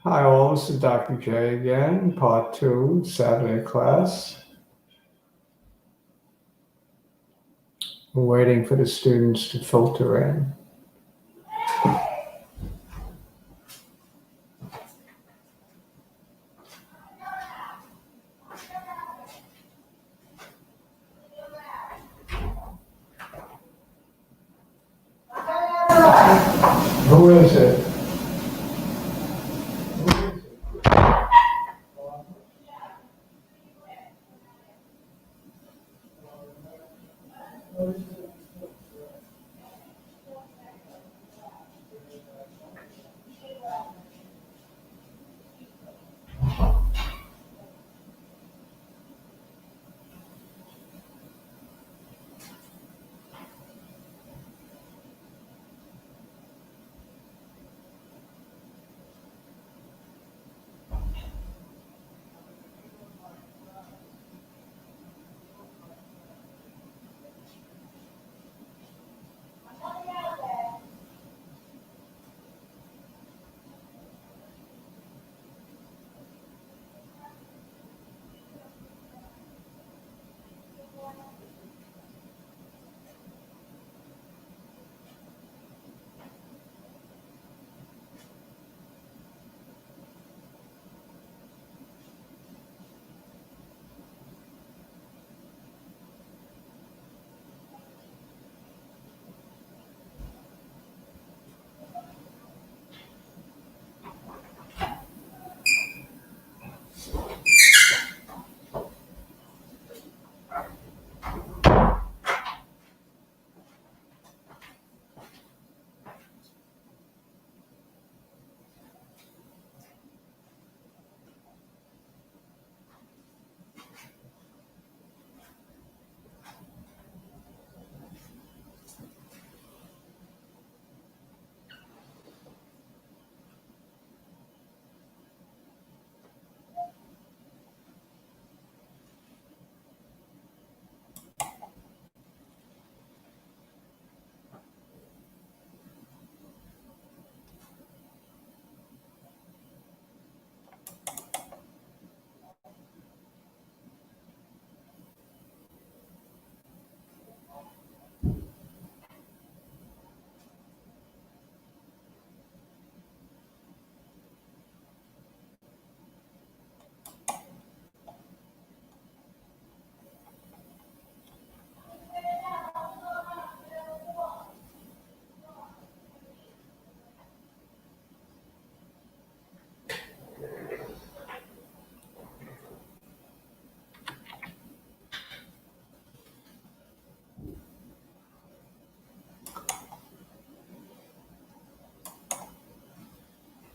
Hi all, this is Dr. J again, part 2, Saturday class. We're waiting for the students to filter in. Who is it?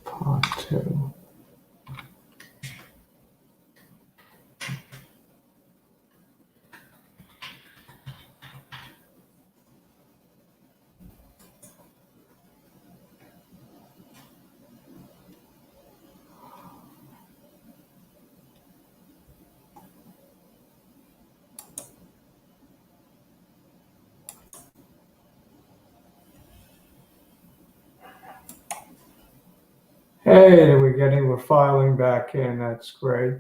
Part 2. Hey, we're filing back in, that's great.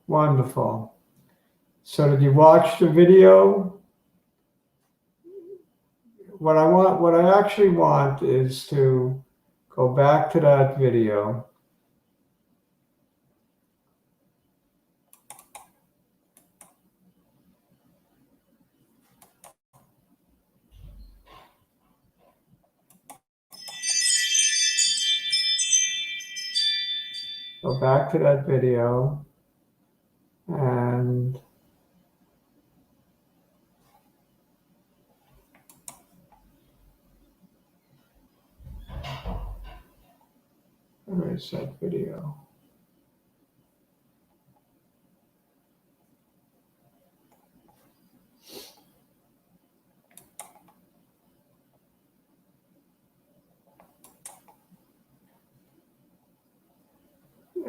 Wonderful. So did you watch the video? What I actually want is to go back to that video. Go back to that video and erase that video.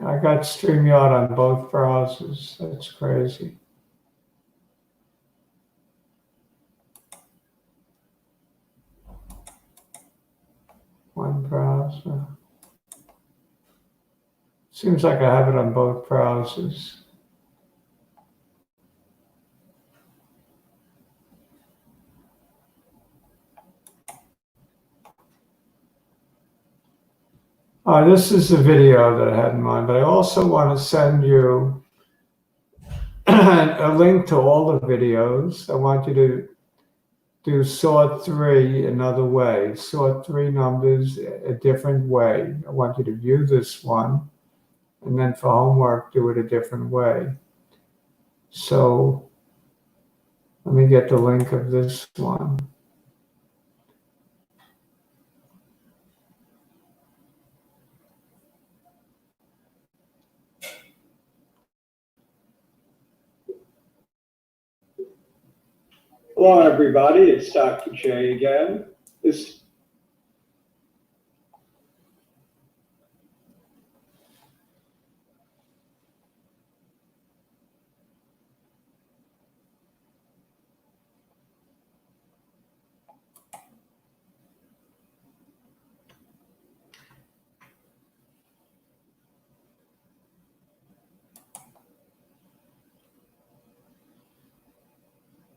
I got StreamYard on both browsers. That's crazy. Seems like I have it on both browsers. This is the video that I had in mind, but I also want to send you a link to all the videos. I want you to do sort 3 another way, sort 3 numbers a different way. I want you to view this one, and then for homework, do it a different way. So let me get the link of this one. Hello, everybody. It's Dr. J again. This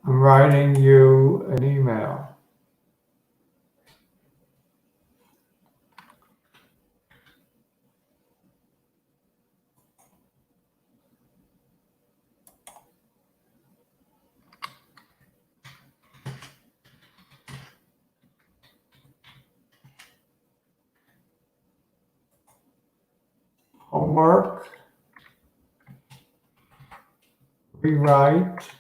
I'm writing you an email. Homework. Rewrite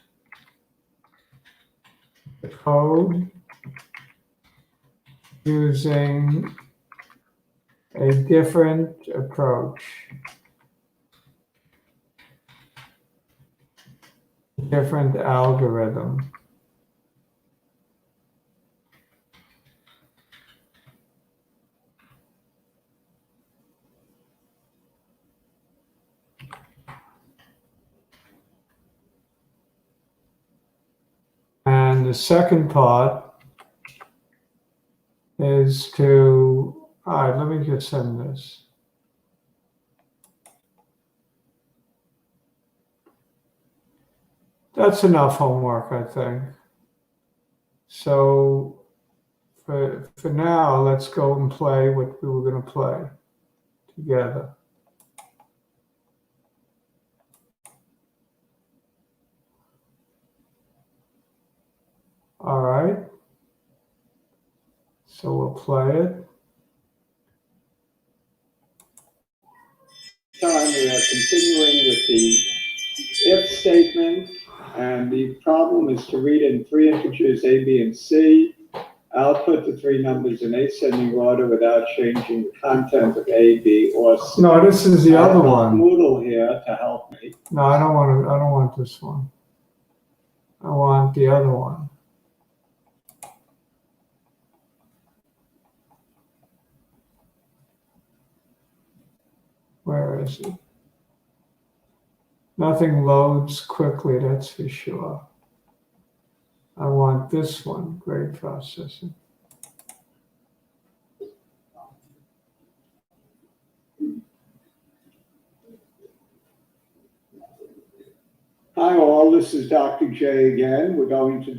the code using a different approach, different algorithm. And the second part is to, all right, let me just send this. That's enough homework, I think. So for now, let's go and play what we were going to play together. All right. So we'll play it. Time we are continuing with the if statement, and the problem is to read in 3 integers A, B, and C, output the 3 numbers in ascending order without changing the content of A, B, or C. No, this is the other one. Moodle here to help me. No, I don't want this one. I want the other one. Where is it? Nothing loads quickly, that's for sure. I want this one, grade processing. Hi all, this is Dr. J again. We're going to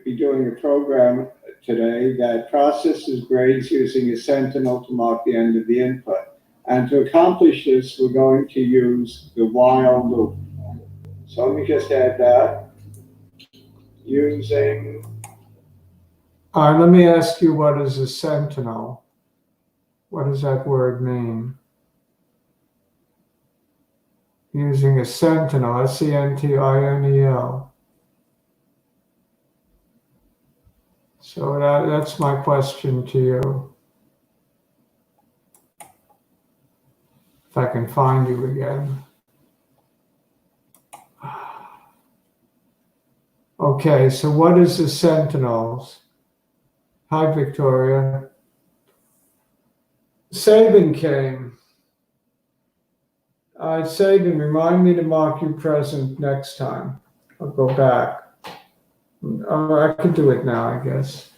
be doing a program today that processes grades using a sentinel to mark the end of the input. And to accomplish this, we're going to use the while loop. So let me just add that. Using. All right, let me ask you, what is a sentinel? What does that word mean? Using a sentinel, S-E-N-T-I-N-E-L. So that's my question to you. If I can find you again. Okay, so what is the sentinels? Hi, Victoria. Sabin came. All right, Sabin, remind me to mark you present next time. I'll go back. I could do it now, I guess.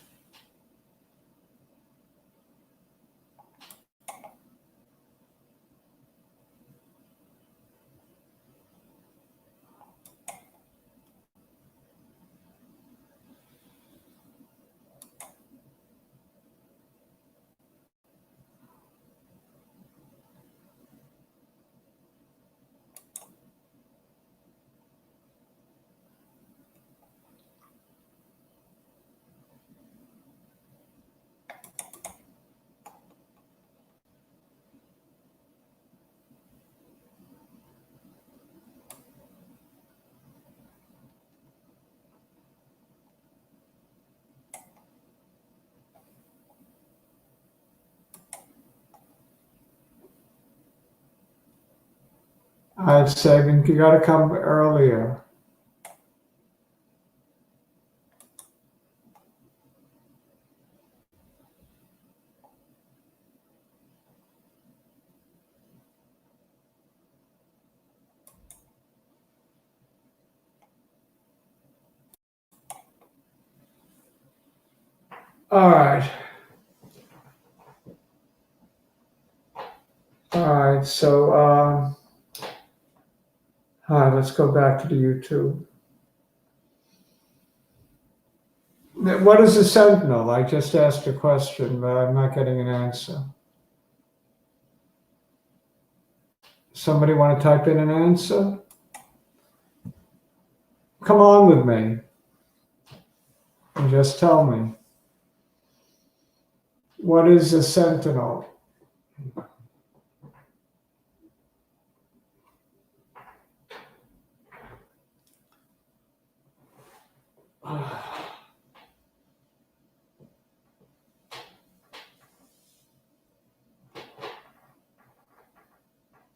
I'd say you got to come earlier. All right. All right, so all right, let's go back to the YouTube. What is a sentinel? I just asked a question, but I'm not getting an answer. Somebody want to type in an answer? Come on with me and just tell me. What is a sentinel?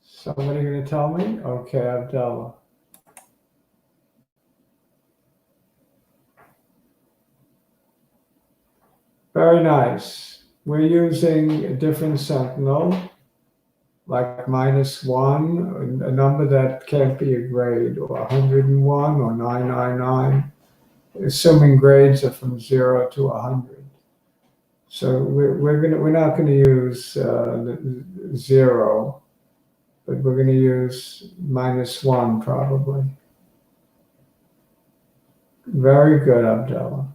Somebody going to tell me? Okay, Abdullah. Very nice. We're using a different sentinel, like -1, a number that can't be a grade, or 101 or 999, assuming grades are from 0 to 100. So we're not going to use 0, but we're going to use -1 probably. Very good, Abdullah.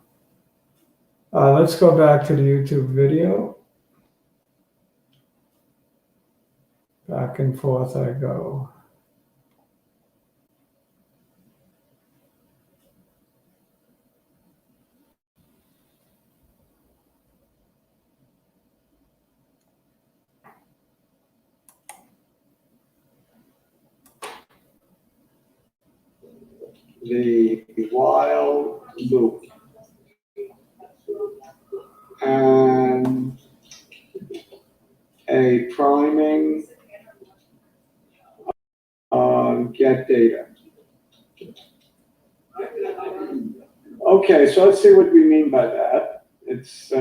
Let's go back to the YouTube video. Back and forth I go. The while loop and a priming get data. Okay, so let's see what we mean by that. It's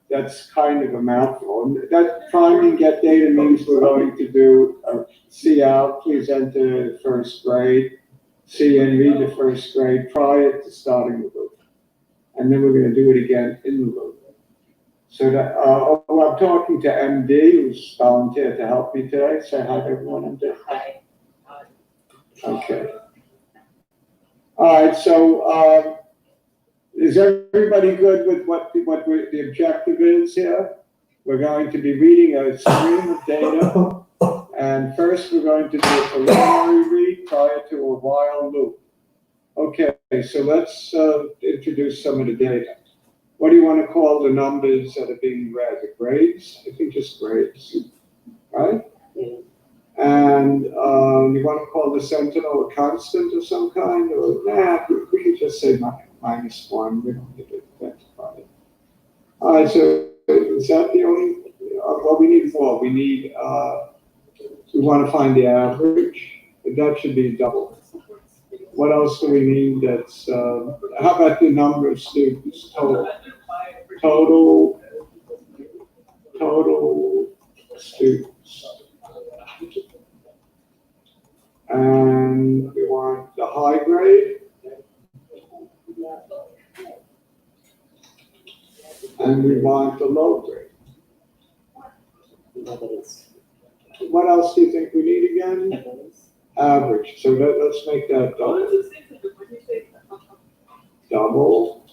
that's kind of a mouthful. That priming get data means we're going to do a C out, please enter first grade, C and read the first grade prior to starting the loop. And then we're going to do it again in the loop. So that, I'm talking to MD, who's volunteered to help me today. Say hi to everyone, MD. Hi. Okay. All right, so is everybody good with what the objective is here? We're going to be reading a stream of data, and first we're going to do a preliminary read prior to a while loop. Okay, so let's introduce some of the data. What do you want to call the numbers that are being read? The grades? I think just grades, right? Yeah. And you want to call the sentinel a constant of some kind? Or nah, we can just say -1. We don't need to identify it. All right, so is that the only? Well, we need more. We need, we want to find the average. That should be double. What else do we need? That's, how about the number of students total? Total students. And we want the high grade. And we want the low grade. What else do you think we need again? Average. So let's make that double. Double.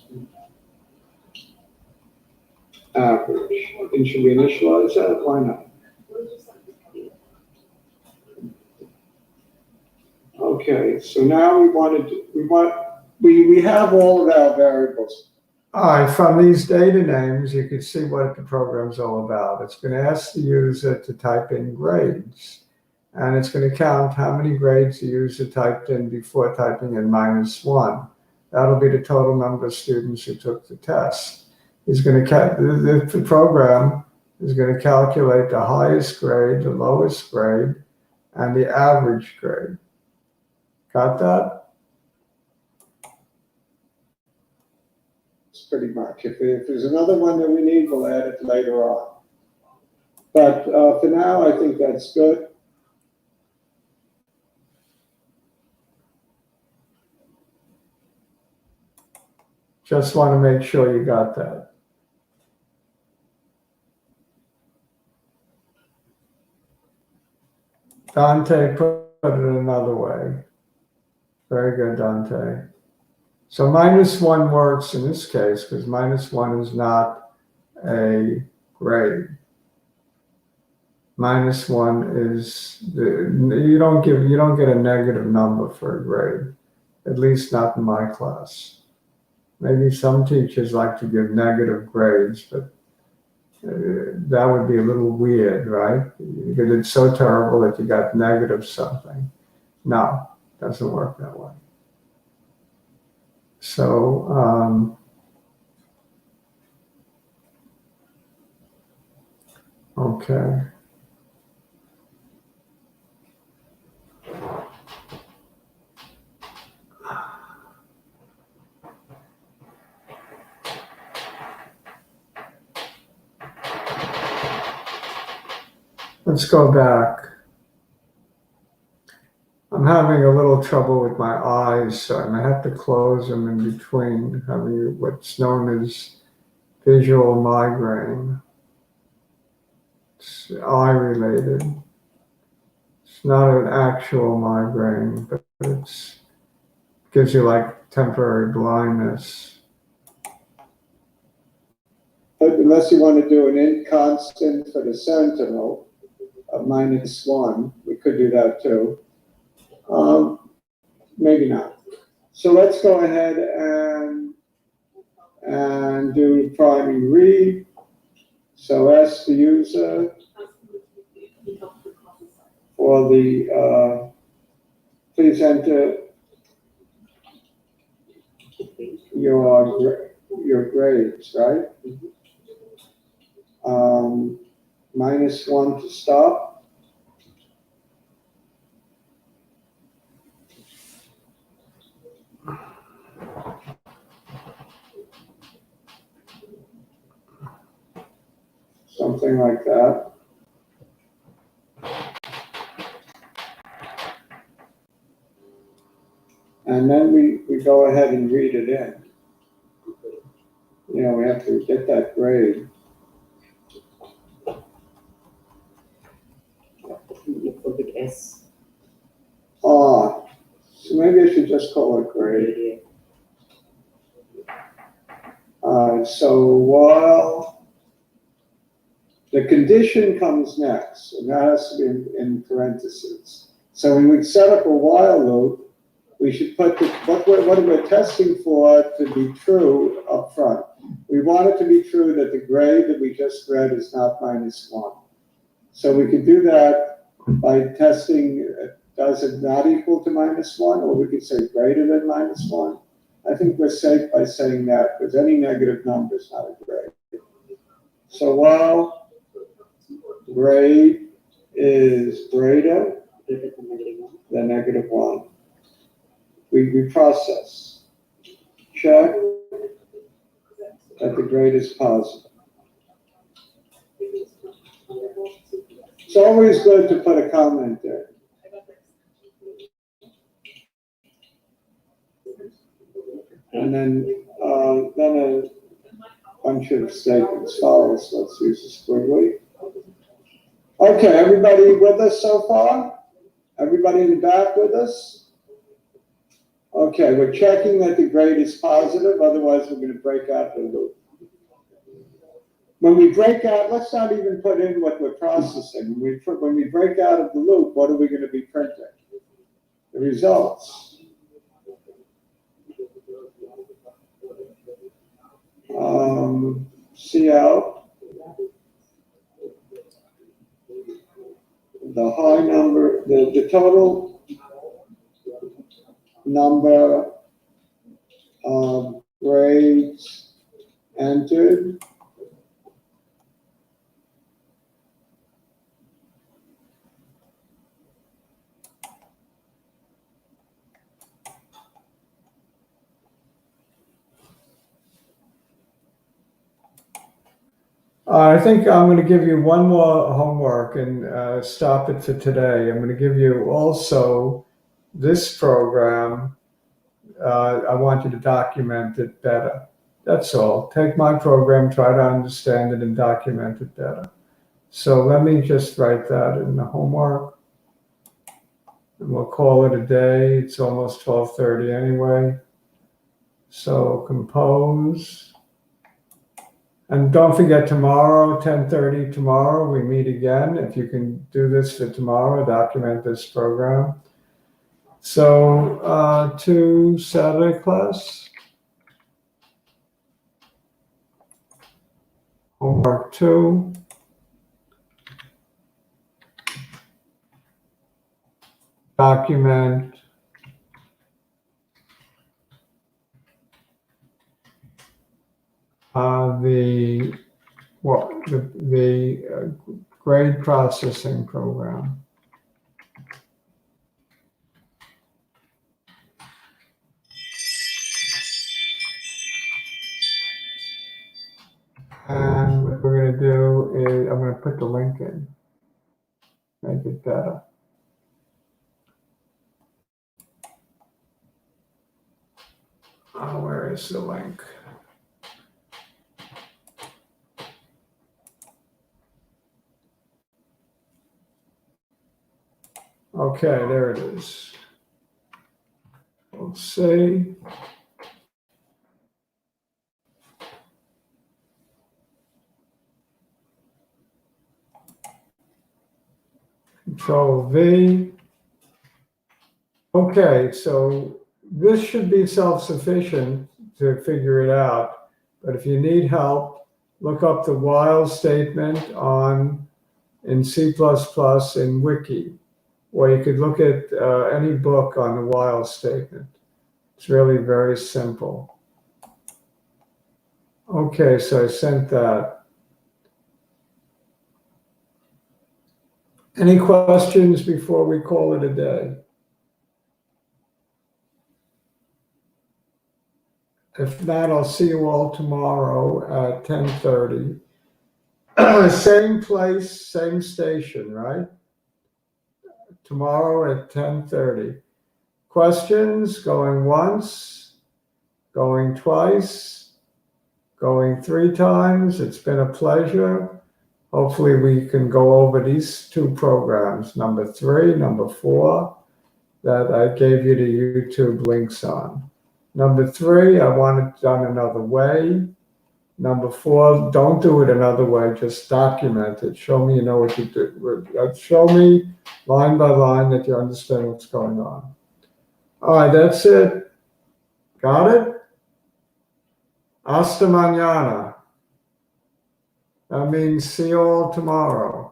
Average. And should we initialize that? Why not? Okay, so now we have all of our variables. All right, from these data names, you can see what the program's all about. It's going to ask the user to type in grades, and it's going to count how many grades the user typed in before typing in -1. That'll be the total number of students who took the test. He's going to the program is going to calculate the highest grade, the lowest grade, and the average grade. Got that? It's pretty much. If there's another one that we need, we'll add it later on. But for now, I think that's good. Just want to make sure you got that. Dante put it another way. Very good, Dante. So -1 works in this case because -1 is not a grade. -1 is you don't get a negative number for a grade, at least not in my class. Maybe some teachers like to give negative grades, but that would be a little weird, right? Because it's so terrible that you got negative something. No, doesn't work that way. So, okay. Let's go back. I'm having a little trouble with my eyes, so I may have to close them in between, having what's known as visual migraine. It's eye related. It's not an actual migraine, but it gives you like temporary blindness. But unless you want to do an inconstant for the sentinel of -1, we could do that too. Maybe not. So let's go ahead and do priming read. So ask the user for the, please enter your grades, right? -1 to stop. Something like that. And then we go ahead and read it in. You know, we have to get that grade. Big S. So maybe I should just call it grade. So while the condition comes next, and that has to be in parentheses. So when we set up a while loop, we should put what we're testing for to be true up front. We want it to be true that the grade that we just read is not -1. So we can do that by testing, does it not equal to -1? Or we could say greater than -1. I think we're safe by saying that because any negative number is not a grade. So while grade is greater than -1, we process, check that the grade is positive. It's always good to put a comment there. And then a bunch of statements follows. Let's use this squiggly. Okay, everybody with us so far? Everybody in the back with us? Okay, we're checking that the grade is positive, otherwise we're going to break out the loop. When we break out, let's not even put in what we're processing. When we break out of the loop, what are we going to be printing? The results. CL, the high number, the total number of grades entered I think I'm going to give you one more homework and stop it for today. I'm going to give you also this program. I want you to document it better. That's all. Take my program, try to understand it, and document it better. So let me just write that in the homework. And we'll call it a day. It's almost 12:30 anyway. So compose. And don't forget tomorrow, 10:30 tomorrow, we meet again. If you can do this for tomorrow, document this program. So to Saturday class. Homework 2. Document the grade processing program. And what we're going to do is I'm going to put the link in, make it better. Where is the link? Okay, there it is. Let's see. Control V. Okay, so this should be self-sufficient to figure it out. But if you need help, look up the while statement in C++ in Wiki, or you could look at any book on the while statement. It's really very simple. Okay, so I sent that. Any questions before we call it a day? If not, I'll see you all tomorrow at 10:30. Same place, same station, right? Tomorrow at 10:30. Questions? Going once, going twice, going 3 times. It's been a pleasure. Hopefully we can go over these 2 programs, number 3, number 4, that I gave you the YouTube links on. Number 3, I want it done another way. Number 4, don't do it another way, just document it. Show me you know what you do. Show me line by line that you understand what's going on. All right, that's it. Got it? Hasta mañana. That means see you all tomorrow.